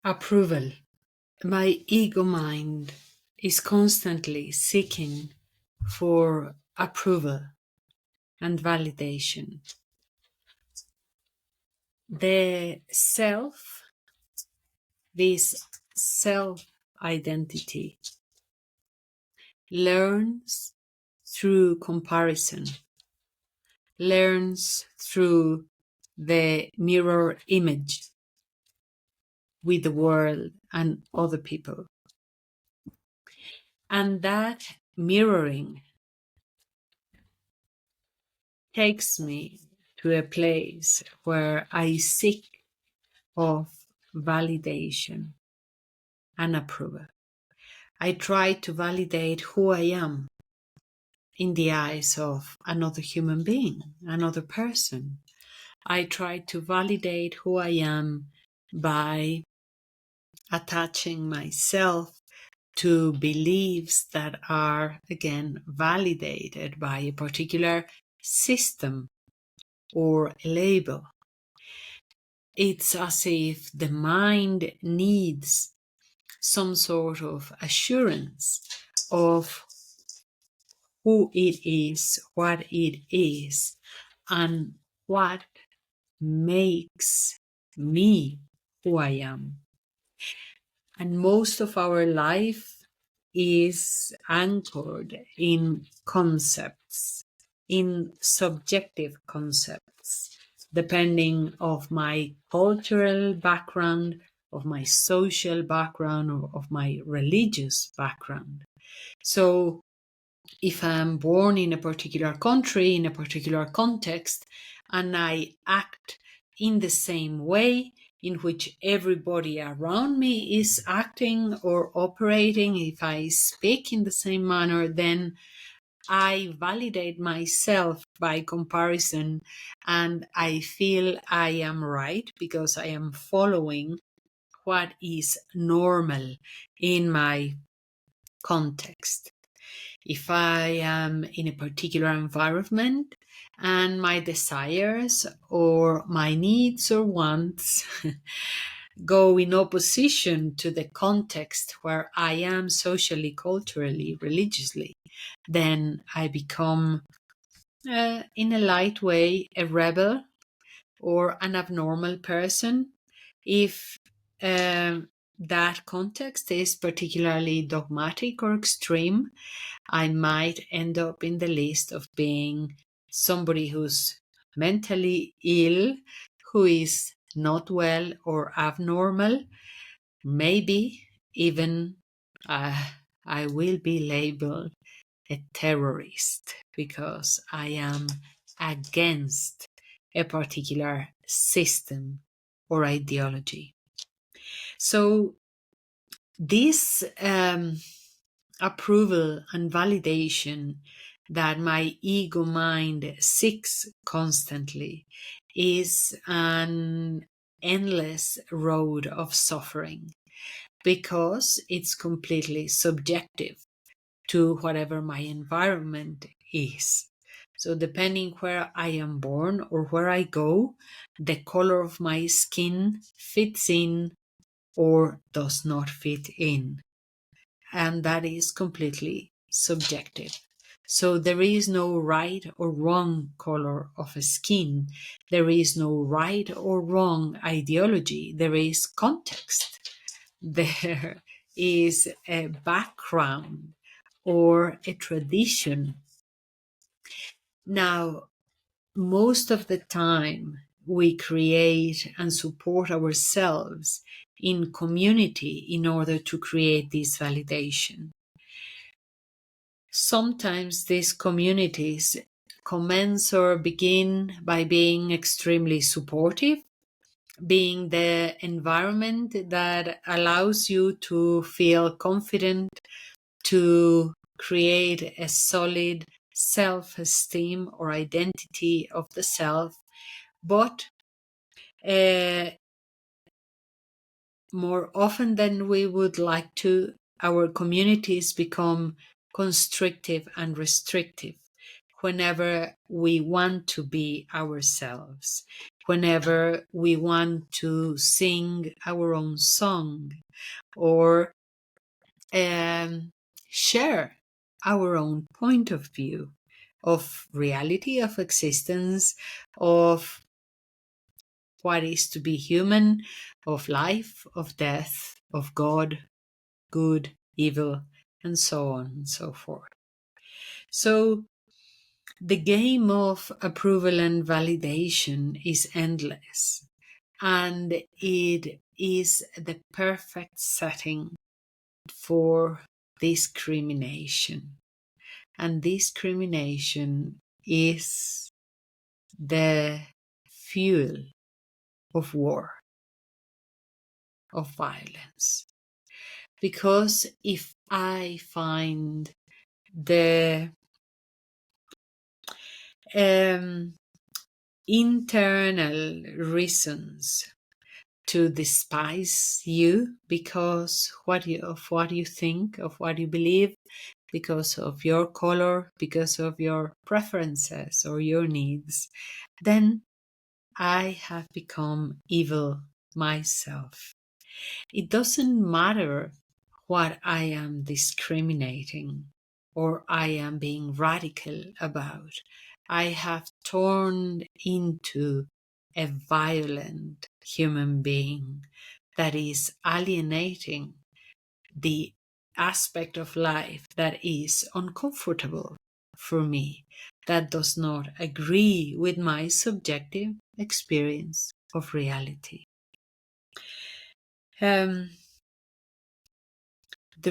Approval. My ego mind is constantly seeking for approval and validation. The self, this self-identity, learns through comparison, learns through the mirror image with the world and other people. And that mirroring takes me to a place where I seek of validation and approval. I try to validate who I am in the eyes of another human being, another person. I try to validate who I am by attaching myself to beliefs that are, again, validated by a particular system or a label. It's as if the mind needs some sort of assurance of who it is, what it is, and what makes me who I am. And most of our life is anchored in concepts, in subjective concepts, depending of my cultural background, of my social background, or of my religious background. So if I'm born in a particular country, in a particular context, and I act in the same way in which everybody around me is acting or operating, if I speak in the same manner, then I validate myself by comparison, and I feel I am right because I am following what is normal in my context. If I am in a particular environment and my desires or my needs or wants go in opposition to the context where I am socially, culturally, religiously, then I become, in a light way, a rebel or an abnormal person. If that context is particularly dogmatic or extreme, I might end up in the list of being somebody who's mentally ill, who is not well or abnormal. Maybe even I will be labeled a terrorist because I am against a particular system or ideology. So this approval and validation that my ego mind seeks constantly is an endless road of suffering because it's completely subjective to whatever my environment is. So depending where I am born or where I go, the color of my skin fits in or does not fit in. And that is completely subjective. So there is no right or wrong color of a skin. There is no right or wrong ideology. There is context. There is a background or a tradition. Now, most of the time, we create and support ourselves in community in order to create this validation. Sometimes these communities commence or begin by being extremely supportive, being the environment that allows you to feel confident, to create a solid self-esteem or identity of the self. But more often than we would like to, our communities become constrictive and restrictive whenever we want to be ourselves. whenever we want to sing our own song or share our own point of view of reality, of existence, of what is to be human, of life, of death, of God, good, evil, and so on and so forth. So the game of approval and validation is endless, and it is the perfect setting for discrimination. And discrimination is the fuel of war, of violence. Because if I find the internal reasons to despise you because of what you think, of what you believe, because of your color, because of your preferences or your needs, then I have become evil myself. It doesn't matter what I am discriminating or I am being radical about. I have turned into a violent human being that is alienating the aspect of life that is uncomfortable for me, that does not agree with my subjective experience of reality. The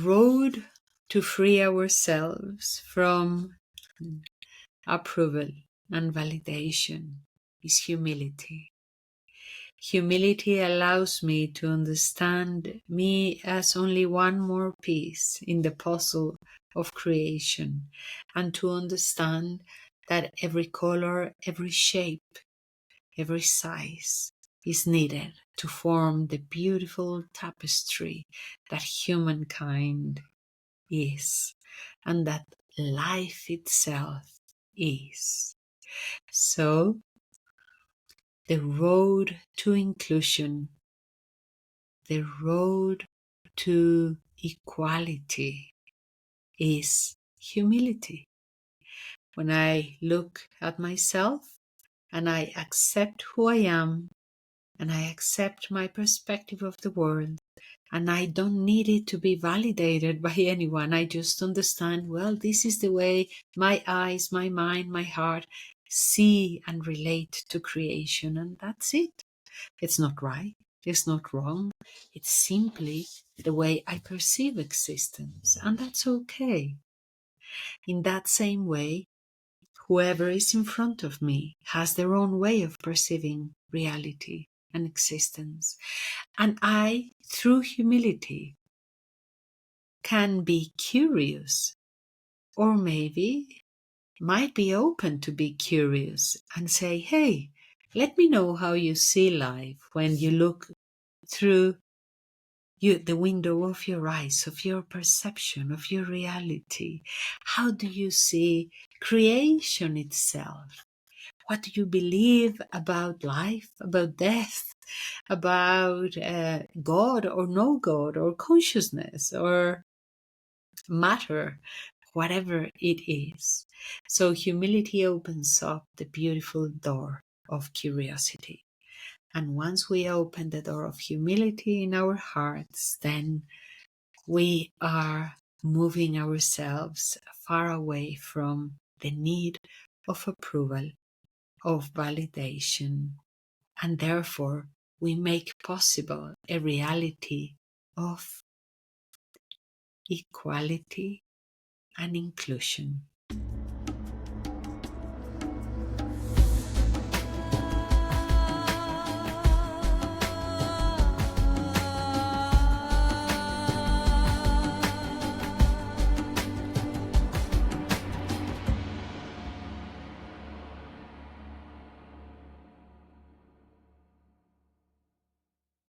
road to free ourselves from approval and validation is humility. Humility allows me to understand me as only one more piece in the puzzle of creation, and to understand that every color, every shape, every size is needed to form the beautiful tapestry that humankind is, and that life itself is. So, the road to inclusion, the road to equality is humility. When I look at myself and I accept who I am, and I accept my perspective of the world, and I don't need it to be validated by anyone. I just understand, well, this is the way my eyes, my mind, my heart see and relate to creation, and that's it. It's not right, it's not wrong. It's simply the way I perceive existence, and that's okay. In that same way, whoever is in front of me has their own way of perceiving reality and existence. And I, through humility, can be curious, or maybe might be open to be curious and say, hey, let me know how you see life when you look through the window of your eyes, of your perception, of your reality. How do you see creation itself? What do you believe about life, about death, about God or no God, or consciousness, or matter, whatever it is? So humility opens up the beautiful door of curiosity. And once we open the door of humility in our hearts, then we are moving ourselves far away from the need of approval, of validation, and therefore we make possible a reality of equality and inclusion.